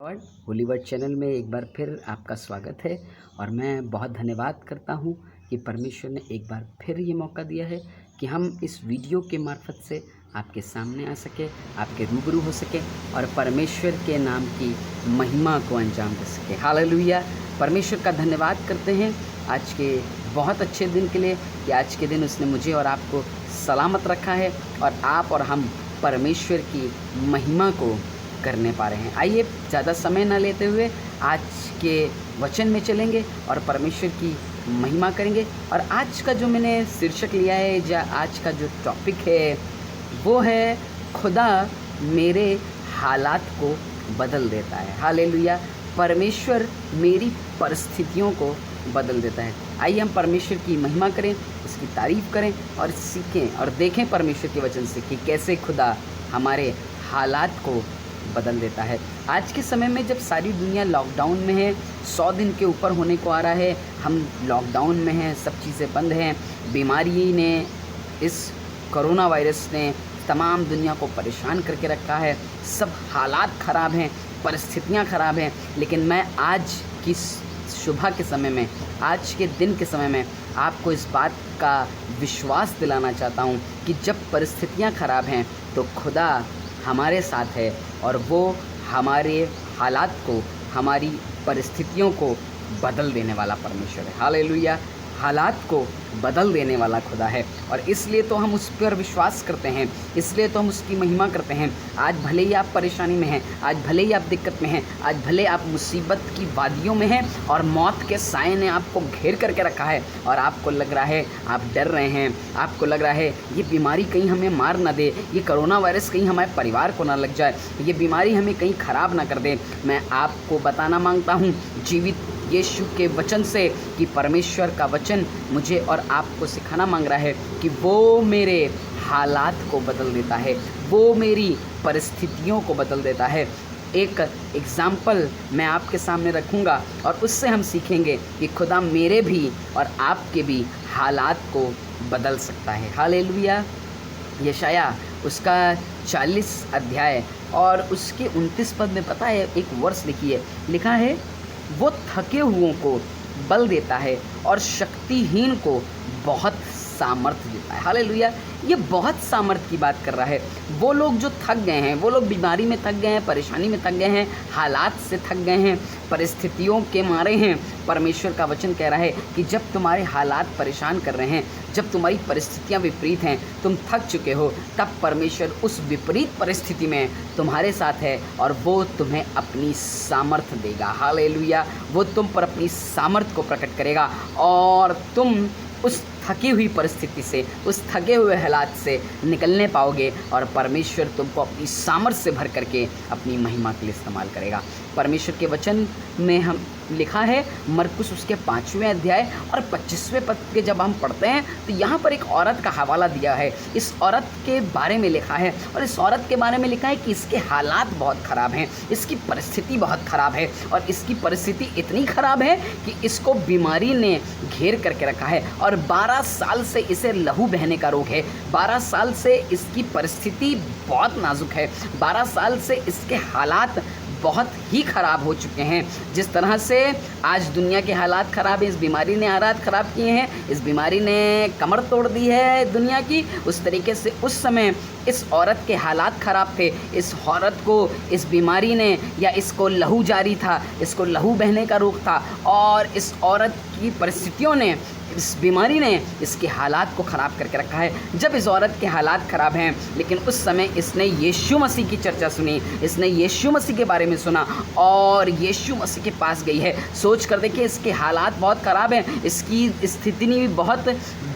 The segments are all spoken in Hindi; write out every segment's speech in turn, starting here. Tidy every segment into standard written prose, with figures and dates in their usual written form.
और होलीवर्ड चैनल में एक बार फिर आपका स्वागत है। और मैं बहुत धन्यवाद करता हूँ कि परमेश्वर ने एक बार फिर ये मौका दिया है कि हम इस वीडियो के मार्फत से आपके सामने आ सके, आपके रूबरू हो सके और परमेश्वर के नाम की महिमा को अंजाम दे सके। हालेलुया। परमेश्वर का धन्यवाद करते हैं आज के बहुत अच्छे दिन के लिए कि आज के दिन उसने मुझे और आपको सलामत रखा है और आप और हम परमेश्वर की महिमा को करने पा रहे हैं। आइए ज़्यादा समय ना लेते हुए आज के वचन में चलेंगे और परमेश्वर की महिमा करेंगे। और आज का जो मैंने शीर्षक लिया है या आज का जो टॉपिक है वो है खुदा मेरे हालात को बदल देता है। हालेलुया। परमेश्वर मेरी परिस्थितियों को बदल देता है। आइए हम परमेश्वर की महिमा करें, उसकी तारीफ़ करें और सीखें और देखें परमेश्वर के वचन से कि कैसे खुदा हमारे हालात को बदल देता है। आज के समय में जब सारी दुनिया लॉकडाउन में है, 100 दिन के ऊपर होने को आ रहा है, हम लॉकडाउन में हैं, सब चीज़ें बंद हैं। बीमारी ने, इस कोरोना वायरस ने तमाम दुनिया को परेशान करके रखा है। सब हालात ख़राब हैं, परिस्थितियां ख़राब हैं। लेकिन मैं आज की सुबह के समय में, आज के दिन के समय में आपको इस बात का विश्वास दिलाना चाहता हूँ कि जब परिस्थितियां ख़राब हैं तो खुदा हमारे साथ है और वो हमारे हालात को, हमारी परिस्थितियों को बदल देने वाला परमेश्वर है। हालेलुया। हालात को बदल देने वाला खुदा है और इसलिए तो हम उस पर विश्वास करते हैं, इसलिए तो हम उसकी महिमा करते हैं। आज भले ही आप परेशानी में हैं, आज भले ही आप दिक्कत में हैं, आज भले आप मुसीबत की वादियों में हैं और मौत के साए ने आपको घेर करके रखा है और आपको लग रहा है, आप डर रहे हैं, आपको लग रहा है ये बीमारी कहीं हमें मार ना दे, ये कोरोना वायरस कहीं हमारे परिवार को ना लग जाए, ये बीमारी हमें कहीं ख़राब ना कर दे। मैं आपको बताना मांगता हूँ जीवित यीशु के वचन से कि परमेश्वर का वचन मुझे और आपको सिखाना मांग रहा है कि वो मेरे हालात को बदल देता है, वो मेरी परिस्थितियों को बदल देता है। एक एग्ज़ाम्पल मैं आपके सामने रखूँगा और उससे हम सीखेंगे कि खुदा मेरे भी और आपके भी हालात को बदल सकता है। हालेलुया। यशाया उसका 40 अध्याय और उसके 29 पद में पता है एक वर्ष लिखा है वो थके हुओं को बल देता है और शक्तिहीन को बहुत सामर्थ्य देता है। हालेलुया। ये बहुत सामर्थ्य की बात कर रहा है। वो लोग जो थक गए हैं, वो लोग बीमारी में थक गए हैं, परेशानी में थक गए हैं, हालात से थक गए हैं, परिस्थितियों के मारे हैं। परमेश्वर का वचन कह रहा है कि जब तुम्हारे हालात परेशान कर रहे हैं, जब तुम्हारी परिस्थितियां विपरीत हैं, तुम थक चुके हो, तब परमेश्वर उस विपरीत परिस्थिति में तुम्हारे साथ है और वो तुम्हें अपनी सामर्थ्य देगा। हालेलुया। वो तुम पर अपनी सामर्थ्य को प्रकट करेगा और तुम उस थकी हुई परिस्थिति से, उस थके हुए हालात से निकलने पाओगे और परमेश्वर तुमको अपनी सामर्थ्य से भर करके अपनी महिमा के लिए इस्तेमाल करेगा। परमेश्वर के वचन में हम लिखा है मरकुस उसके 5वें अध्याय और 25वें पद के जब हम पढ़ते हैं तो यहाँ पर एक औरत का हवाला दिया है। इस औरत के बारे में लिखा है और इस औरत के बारे में लिखा है कि इसके हालात बहुत ख़राब हैं, इसकी परिस्थिति बहुत ख़राब है और इसकी परिस्थिति इतनी ख़राब है कि इसको बीमारी ने घेर करके रखा है और 12 साल से इसे लहू बहने का रोग है। 12 साल से इसकी परिस्थिति बहुत नाजुक है। 12 साल से इसके हालात बहुत ही ख़राब हो चुके हैं। जिस तरह से आज दुनिया के हालात ख़राब हैं, इस बीमारी ने हालात ख़राब किए हैं, इस बीमारी ने कमर तोड़ दी है दुनिया की, उस तरीके से उस समय इस औरत के हालात ख़राब थे। इस औरत को इस बीमारी ने, या इसको लहू जारी था, इसको लहू बहने का रोग था और इस औरत की परिस्थितियों ने, इस बीमारी ने इसके हालात को ख़राब करके रखा है। जब इस औरत के हालात ख़राब हैं, लेकिन उस समय इसने यीशु मसीह की चर्चा सुनी, इसने यीशु मसीह के बारे में सुना और यीशु मसीह के पास गई है। सोच कर देखिए, इसके हालात बहुत ख़राब हैं, इसकी स्थिति भी बहुत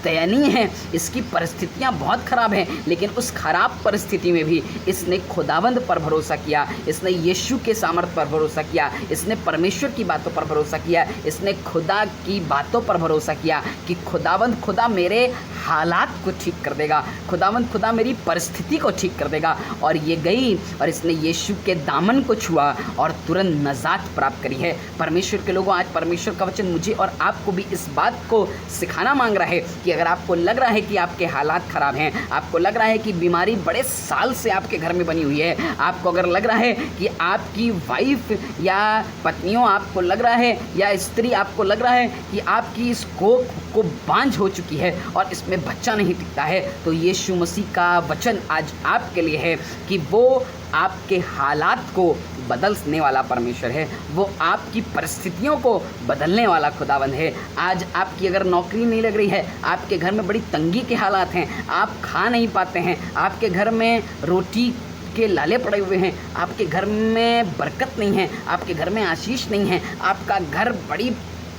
दयनीय है, इसकी परिस्थितियाँ बहुत ख़राब हैं, लेकिन उस ख़राब परिस्थिति में भी इसने खुदावंद पर भरोसा किया, इसने यीशु के सामर्थ्य पर भरोसा किया, इसने परमेश्वर की बातों पर भरोसा किया, इसने खुदा की बातों पर भरोसा किया कि खुदावंद खुदा मेरे हालात को ठीक कर देगा, खुदावंद खुदा मेरी परिस्थिति को ठीक कर देगा। और ये गई और इसने यीशु के दामन को छुआ और तुरंत नजात प्राप्त करी है। परमेश्वर के लोगों, आज परमेश्वर का वचन मुझे और आपको भी इस बात को सिखाना मांग रहा है कि अगर आपको लग रहा है कि आपके हालात ख़राब हैं, आपको लग रहा है कि बीमारी बड़े साल से आपके घर में बनी हुई है, आपको अगर लग रहा है कि आपकी वाइफ या पत्नियों, आपको लग रहा है या स्त्री, आपको लग रहा है कि आपकी इस कोख को बांझ हो चुकी है और इसमें बच्चा नहीं टिकता है, तो यीशु मसीह का वचन आज आपके लिए है कि वो आपके हालात को बदलने वाला परमेश्वर है, वो आपकी परिस्थितियों को बदलने वाला खुदावंद है। आज आपकी अगर नौकरी नहीं लग रही है, आपके घर में बड़ी तंगी के हालात हैं, आप खा नहीं पाते हैं, आपके घर में रोटी के लाले पड़े हुए हैं, आपके घर में बरकत नहीं है, आपके घर में आशीष नहीं है, आपका घर बड़ी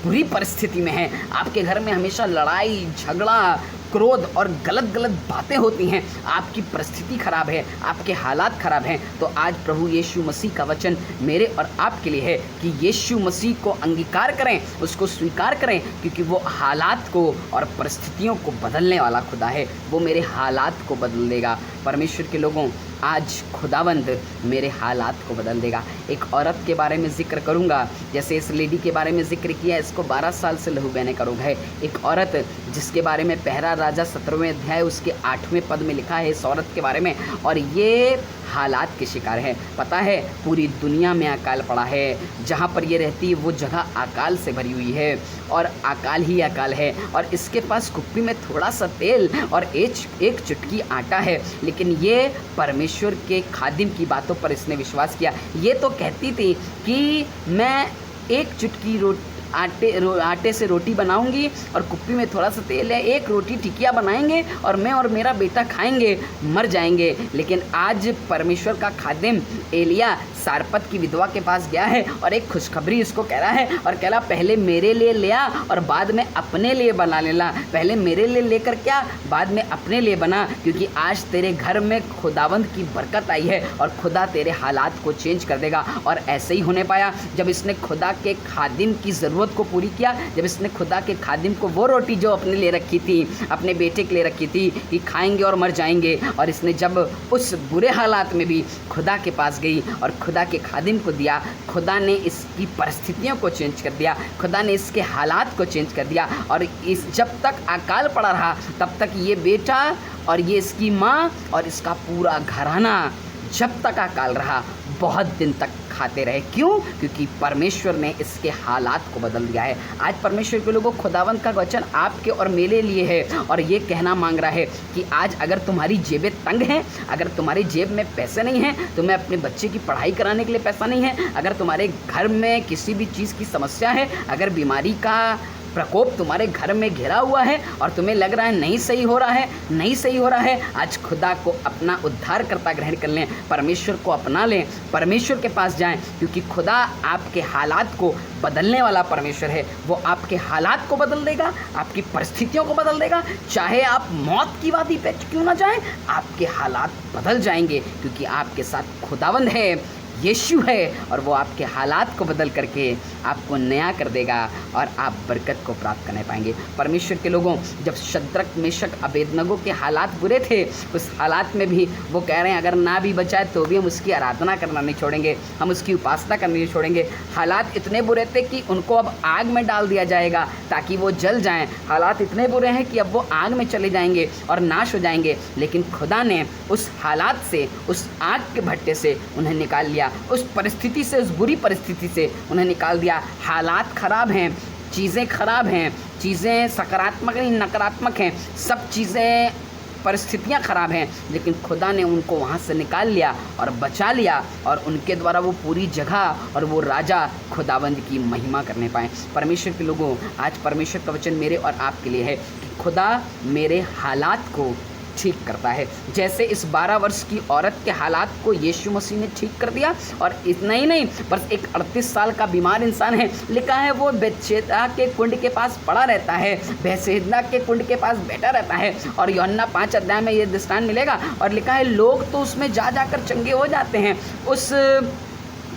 बुरी परिस्थिति में है, आपके घर में हमेशा लड़ाई झगड़ा क्रोध और गलत गलत बातें होती हैं, आपकी परिस्थिति खराब है, आपके हालात खराब हैं, तो आज प्रभु यीशु मसीह का वचन मेरे और आपके लिए है कि यीशु मसीह को अंगीकार करें, उसको स्वीकार करें, क्योंकि वो हालात को और परिस्थितियों को बदलने वाला खुदा है। वो मेरे हालात को बदल देगा। परमेश्वर के लोगों, आज खुदावंद मेरे हालात को बदल देगा। एक औरत के बारे में जिक्र करूंगा, जैसे इस लेडी के बारे में जिक्र किया, इसको 12 साल से लहू बहने का रोग है। एक औरत जिसके बारे में पहला राजा 17वें अध्याय उसके 8वें पद में लिखा है इस औरत के बारे में, और ये हालात के शिकार है। पता है पूरी दुनिया में अकाल पड़ा है, जहाँ पर ये रहती है वो जगह अकाल से भरी हुई है और अकाल ही अकाल है, और इसके पास कुप्पी में थोड़ा सा तेल और एक चुटकी आटा है, लेकिन ये परमेश्वर के खादिम की बातों पर इसने विश्वास किया। ये तो कहती थी कि मैं एक चुटकी आटे से रोटी बनाऊंगी और कुप्पी में थोड़ा सा तेल है, एक रोटी टिकिया बनाएंगे और मैं और मेरा बेटा खाएंगे, मर जाएंगे। लेकिन आज परमेश्वर का खादिम एलिया सारपत की विधवा के पास गया है और एक खुशखबरी इसको कह रहा है, और कह रहा पहले मेरे लिए ले आ और बाद में अपने लिए बना लेना। पहले मेरे लिए लेकर क्या, बाद में अपने लिए बना, क्योंकि आज तेरे घर में खुदावंद की बरकत आई है और खुदा तेरे हालात को चेंज कर देगा। और ऐसे ही होने पाया जब इसने खुदा के खादिम की ज़रूरत को पूरी किया, जब इसने खुदा के खादिम को वो रोटी जो अपने लिए रखी थी, अपने बेटे के लिए रखी थी कि खाएंगे और मर जाएंगे, और इसने जब उस बुरे हालात में भी खुदा के पास गई और खुदा के खादिम को दिया, खुदा ने इसकी परिस्थितियों को चेंज कर दिया, खुदा ने इसके हालात को चेंज कर दिया। और इस जब तक अकाल पड़ा रहा तब तक ये बेटा और ये इसकी माँ और इसका पूरा घराना, जब तक अकाल रहा, बहुत दिन तक खाते रहे। क्यों? क्योंकि परमेश्वर ने इसके हालात को बदल दिया है। आज परमेश्वर के लोगों, खुदावंत का वचन आपके और मेरे लिए है और ये कहना मांग रहा है कि आज अगर तुम्हारी जेबें तंग हैं, अगर तुम्हारी जेब में पैसे नहीं हैं, तुम्हें अपने बच्चे की पढ़ाई कराने के लिए पैसा नहीं है, अगर तुम्हारे घर में किसी भी चीज़ की समस्या है, अगर बीमारी का प्रकोप तुम्हारे घर में घिरा हुआ है और तुम्हें लग रहा है नहीं सही हो रहा है, नहीं सही हो रहा है, आज खुदा को अपना उद्धारकर्ता ग्रहण कर लें, परमेश्वर को अपना लें, परमेश्वर के पास जाएं, क्योंकि खुदा आपके हालात को बदलने वाला परमेश्वर है। वो आपके हालात को बदल देगा, आपकी परिस्थितियों को बदल देगा। चाहे आप मौत की वादी पे क्यों ना जाएं, आपके हालात बदल जाएंगे, क्योंकि आपके साथ खुदावंद है, यीशु है, और वो आपके हालात को बदल करके आपको नया कर देगा और आप बरकत को प्राप्त करने पाएंगे। परमेश्वर के लोगों, जब शद्रक मेशक अबेदनगो के हालात बुरे थे, उस हालात में भी वो कह रहे हैं अगर ना भी बचाए तो भी हम उसकी आराधना करना नहीं छोड़ेंगे, हम उसकी उपासना करना नहीं छोड़ेंगे। हालात इतने बुरे थे कि उनको अब आग में डाल दिया जाएगा ताकि वो जल जाएं। हालात इतने बुरे हैं कि अब वो आग में चले जाएंगे और नाश हो जाएंगे, लेकिन खुदा ने उस हालात से, उस आग के भट्टे से उन्हें निकाल लिया, उस परिस्थिति से, उस बुरी परिस्थिति से उन्हें निकाल दिया। हालात खराब हैं, चीज़ें खराब हैं, चीज़ें सकारात्मक नहीं नकारात्मक हैं, सब चीज़ें परिस्थितियां खराब हैं, लेकिन खुदा ने उनको वहाँ से निकाल लिया और बचा लिया, और उनके द्वारा वो पूरी जगह और वो राजा खुदावंद की महिमा करने पाए। परमेश्वर के लोगों, आज परमेश्वर का वचन मेरे और आपके लिए है कि खुदा मेरे हालात को ठीक करता है। जैसे इस 12 वर्ष की औरत के हालात को यीशु मसीह ने ठीक कर दिया, और इतना ही नहीं, बस एक 38 साल का बीमार इंसान है, लिखा है वो बेतशेदा के कुंड के पास पड़ा रहता है, बेतशेदा के कुंड के पास बैठा रहता है, और यूहन्ना 5 अध्याय में ये दृष्टांत मिलेगा, और लिखा है लोग तो उसमें जा जाकर चंगे हो जाते हैं, उस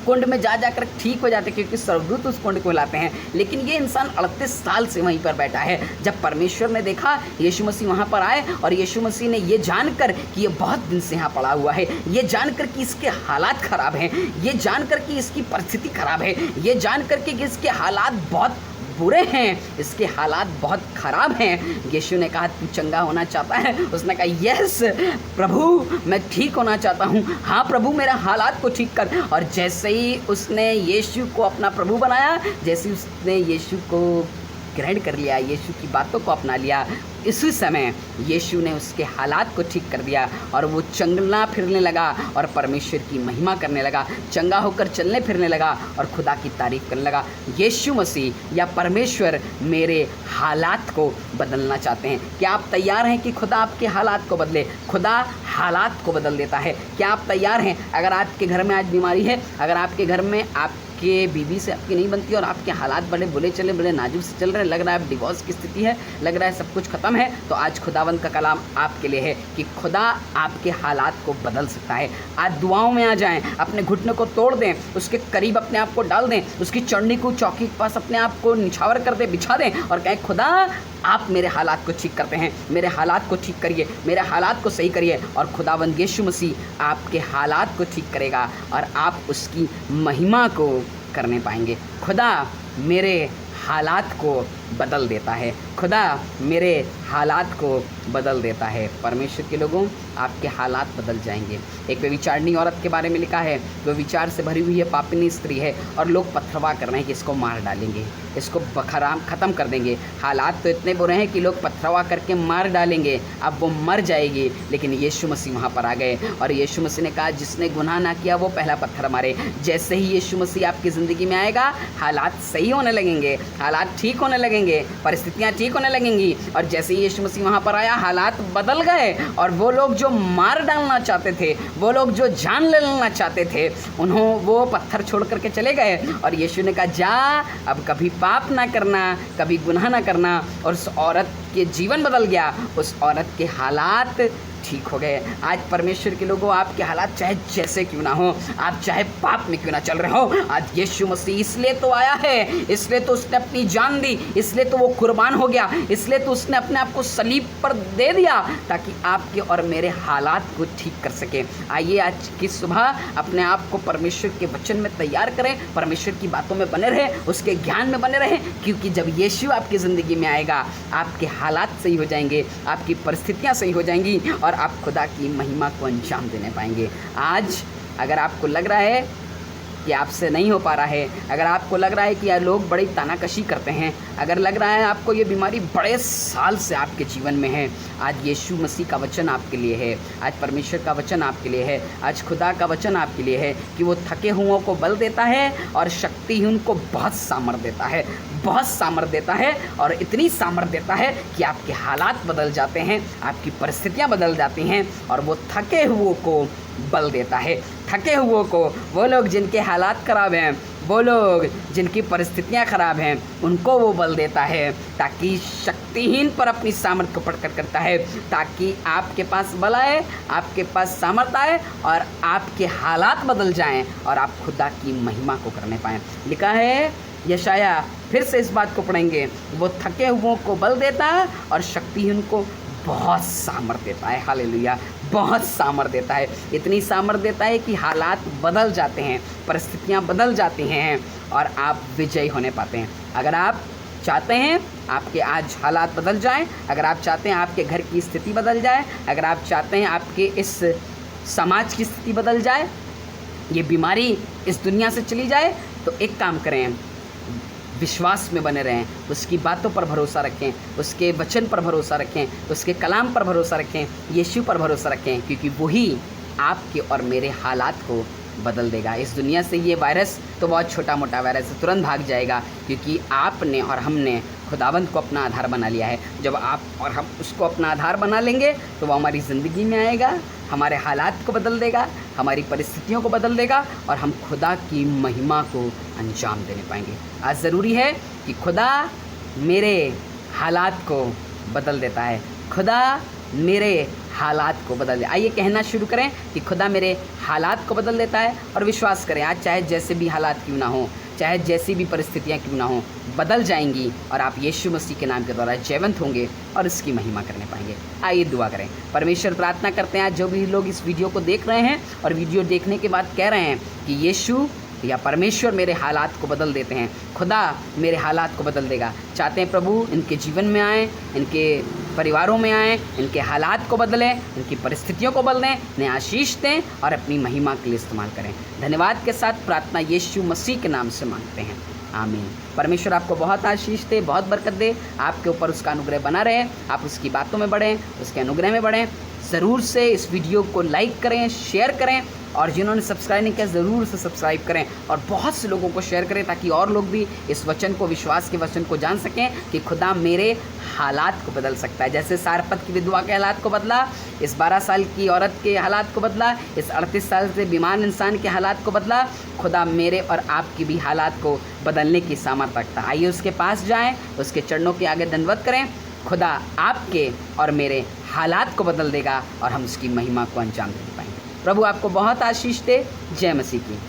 कुंड में जा जाकर ठीक हो जाते हैं, क्योंकि स्वर्गदूत उस कुंड को लाते हैं। लेकिन ये इंसान 38 साल से वहीं पर बैठा है। जब परमेश्वर ने देखा यीशु मसीह वहाँ पर आए, और यीशु मसीह ने ये जानकर कि ये बहुत दिन से यहाँ पड़ा हुआ है, ये जानकर कि इसके हालात ख़राब हैं, ये जानकर कि इसकी परिस्थिति ख़राब है, ये जानकर कि इसके हालात बहुत बुरे हैं, इसके हालात बहुत ख़राब हैं। यीशु ने कहा तू चंगा होना चाहता है? उसने कहा यस प्रभु मैं ठीक होना चाहता हूँ। हाँ प्रभु मेरा हालात को ठीक कर। और जैसे ही उसने यीशु को अपना प्रभु बनाया, जैसे उसने यीशु को ग्रहण कर लिया, यीशु की बातों को अपना लिया, इसी समय यीशु ने उसके हालात को ठीक कर दिया और वो चलना फिरने लगा और परमेश्वर की महिमा करने लगा, चंगा होकर चलने फिरने लगा और खुदा की तारीफ करने लगा। यीशु मसीह या परमेश्वर मेरे हालात को बदलना चाहते हैं। क्या आप तैयार हैं कि खुदा आपके हालात को बदले? खुदा हालात को बदल देता है। क्या आप तैयार हैं? अगर आपके घर में आज बीमारी है, अगर आपके घर में आपके बीवी से आपकी नहीं बनती और आपके हालात बड़े बुरे चले, बड़े नाजुक से चल रहे हैं, लग रहा है आप डिवोर्स की स्थिति है, लग रहा है सब कुछ खत्म है, तो आज खुदावंद का कलाम आपके लिए है कि खुदा आपके हालात को बदल सकता है। आज दुआओं में आ जाएं, अपने घुटने को तोड़ दें, उसके करीब अपने आप को डाल दें, उसकी चढ़नी को चौकी के पास अपने आप को निछावर कर दें, बिछा दें और कहें खुदा आप मेरे हालात को ठीक करते हैं, मेरे हालात को ठीक करिए, मेरे हालात को सही करिए। और खुदावंद यीशु मसीह आपके हालात को ठीक करेगा और आप उसकी महिमा को करने पाएंगे। खुदा मेरे हालात को बदल देता है, खुदा मेरे हालात को बदल देता है। परमेश्वर के लोगों आपके हालात बदल जाएंगे। एक व्यभिचारिणी औरत के बारे में लिखा है, वो विचार से भरी हुई है, पापिनी स्त्री है और लोग पथरवा कर रहे हैं कि इसको मार डालेंगे, इसको बखराम ख़त्म कर देंगे। हालात तो इतने बुरे हैं कि लोग पथरवा करके मार डालेंगे, अब वो मर जाएगी। लेकिन यीशु मसीह वहाँ पर आ गए और यीशु मसीह ने कहा जिसने गुनाह ना किया वो पहला पत्थर मारे। जैसे ही यीशु मसीह आपकी ज़िंदगी में आएगा, हालात सही होने लगेंगे, हालात ठीक होने लगेंगे, परिस्थितियाँ ठीक होने लगेंगी। और जैसे ही यीशु मसीह वहाँ पर आया, हालात बदल गए और वो लोग जो मार डालना चाहते थे, वो लोग जो जान ले लेना चाहते थे, वो पत्थर छोड़ करके चले गए। और यीशु ने कहा जा अब कभी पाप ना करना, कभी गुनाह ना करना। और उस औरत के जीवन बदल गया, उस औरत के हालात ठीक हो गए। आज परमेश्वर के लोगों आपके हालात चाहे जैसे क्यों ना हो, आप चाहे पाप में क्यों ना चल रहे हो, आज यीशु मसीह इसलिए तो आया है, इसलिए तो उसने अपनी जान दी, इसलिए तो वो कुर्बान हो गया, इसलिए तो उसने अपने आप को सलीब पर दे दिया ताकि आपके और मेरे हालात को ठीक कर सके। आइए आज की सुबह अपने आप को परमेश्वर के वचन में तैयार करें, परमेश्वर की बातों में बने रहें, उसके ज्ञान में बने रहें, क्योंकि जब यीशु आपकी ज़िंदगी में आएगा आपके हालात सही हो जाएंगे, आपकी परिस्थितियाँ सही हो जाएंगी और आप खुदा की महिमा को अंजाम देने पाएंगे। आज अगर आपको लग रहा है कि आपसे नहीं हो पा रहा है, अगर आपको लग रहा है कि यार लोग बड़ी तानाकशी करते हैं, अगर लग रहा है आपको ये बीमारी बड़े साल से आपके जीवन में है, आज यीशु मसीह का वचन आपके लिए है, आज परमेश्वर का वचन आपके लिए है, आज खुदा का वचन आपके लिए है कि वो थके हुओं को बल देता है और शक्तिहीन को बहुत सामर्थ देता है, बहुत सामर्थ देता है। और इतनी सामर्थ देता है कि आपके हालात बदल जाते हैं, आपकी परिस्थितियाँ बदल जाती हैं और वो थके हुओं को बल देता है। थके हुओं को, वो लोग जिनके हालात ख़राब हैं, वो लोग जिनकी परिस्थितियाँ ख़राब हैं, उनको वो बल देता है ताकि शक्तिहीन पर अपनी सामर्थ को प्रकट करता है, ताकि आपके पास बल आए, आपके पास सामर्थ आए और आपके हालात बदल जाएं और आप खुदा की महिमा को करने पाएँ। लिखा है यशाया, फिर से इस बात को पढ़ेंगे, वो थके हुओं को बल देता है और शक्तिहीन को बहुत सामर्थ देता है। हालेलुया, बहुत सामर्थ देता है, इतनी सामर्थ देता है कि हालात बदल जाते हैं, परिस्थितियाँ बदल जाती हैं और आप विजयी होने पाते हैं। अगर आप चाहते हैं आपके आज हालात बदल जाएं, अगर आप चाहते हैं आपके घर की स्थिति बदल जाए, अगर आप चाहते हैं आपके इस समाज की स्थिति बदल जाए, ये बीमारी इस दुनिया से चली जाए, तो एक काम करें, विश्वास में बने रहें, उसकी बातों पर भरोसा रखें, उसके वचन पर भरोसा रखें, उसके कलाम पर भरोसा रखें, यीशु पर भरोसा रखें, क्योंकि वही आपके और मेरे हालात को बदल देगा। इस दुनिया से ये वायरस तो बहुत छोटा मोटा वायरस है, तुरंत भाग जाएगा, क्योंकि आपने और हमने खुदावंद को अपना आधार बना लिया है। जब आप और हम उसको अपना आधार बना लेंगे तो वो हमारी ज़िंदगी में आएगा, हमारे हालात को बदल देगा, हमारी परिस्थितियों को बदल देगा और हम खुदा की महिमा को अंजाम देने पाएंगे। आज ज़रूरी है कि खुदा मेरे हालात को बदल देता है, खुदा मेरे हालात को बदल दे। आइए कहना शुरू करें कि खुदा मेरे हालात को बदल देता है और विश्वास करें आज चाहे जैसे भी हालात क्यों ना हो, चाहे जैसी भी परिस्थितियाँ क्यों ना हो, बदल जाएंगी और आप यीशु मसीह के नाम के द्वारा जयवंत होंगे और इसकी महिमा करने पाएंगे। आइए दुआ करें। परमेश्वर, प्रार्थना करते हैं आज जो भी लोग इस वीडियो को देख रहे हैं और वीडियो देखने के बाद कह रहे हैं कि यीशु या परमेश्वर मेरे हालात को बदल देते हैं, खुदा मेरे हालात को बदल देगा। चाहते हैं प्रभु इनके जीवन में आएँ, इनके परिवारों में आएँ, इनके हालात को बदलें, इनकी परिस्थितियों को बदलें, इन्हें आशीष दें और अपनी महिमा के लिए इस्तेमाल करें। धन्यवाद के साथ प्रार्थना यीशु मसीह के नाम से मांगते हैं, आमीन। परमेश्वर आपको बहुत आशीष दे, बहुत बरकत दे, आपके ऊपर उसका अनुग्रह बना रहे, आप उसकी बातों में बढ़ें, उसके अनुग्रह में बढ़ें। ज़रूर से इस वीडियो को लाइक करें, शेयर करें, और जिन्होंने सब्सक्राइब नहीं किया ज़रूर से सब्सक्राइब करें और बहुत से लोगों को शेयर करें, ताकि और लोग भी इस वचन को, विश्वास के वचन को जान सकें कि खुदा मेरे हालात को बदल सकता है। जैसे सारपत की विधवा के हालात को बदला, इस 12 साल की औरत के हालात को बदला, इस 38 साल से बीमार इंसान के हालात को बदला, खुदा मेरे और आपकी भी हालात को बदलने की सामर्थ्य रखता है। आइए उसके पास जाएँ, उसके चरणों के आगे दंडवत करें। खुदा आपके और मेरे हालात को बदल देगा और हम उसकी महिमा को अंजाम दे पाएंगे। प्रभु आपको बहुत आशीष दे। जय मसीह की।